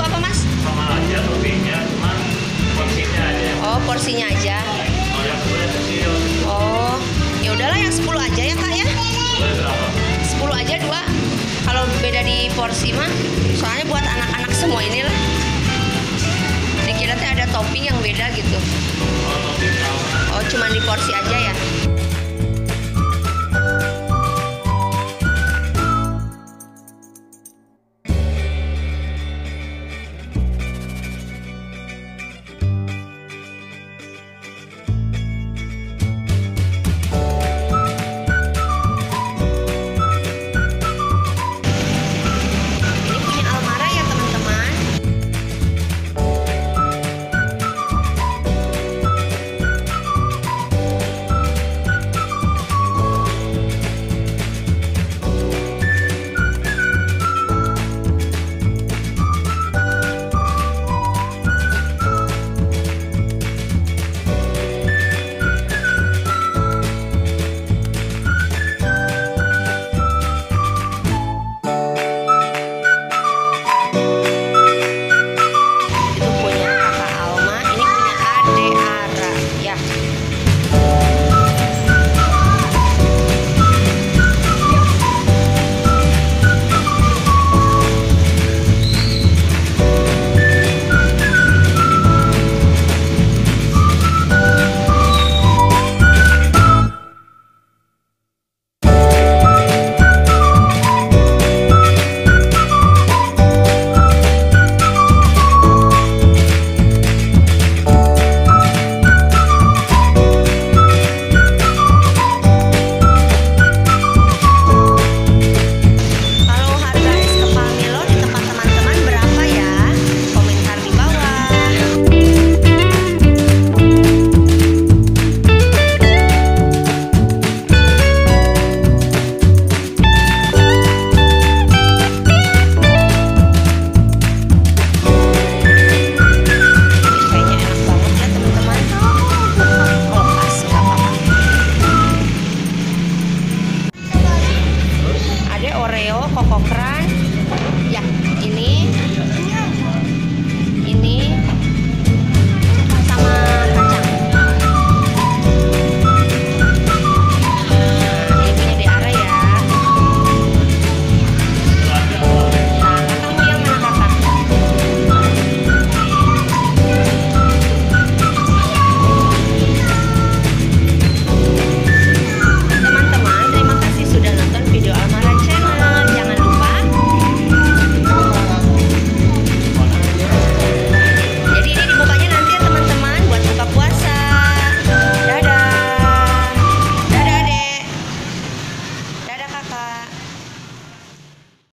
apa Mas? Sama aja toppingnya, cuma porsinya aja. Oh, porsinya aja. Kalau yang sebenarnya kecil. Oh, ya udahlah yang 10 aja ya Kak ya. Boleh berapa? 10 aja 2. Kalau beda di porsi mah, soalnya buat anak-anak semua inilah. Dikira teh ada topping yang beda gitu. Kalau topping sama. Oh, cuman di porsi aja ya.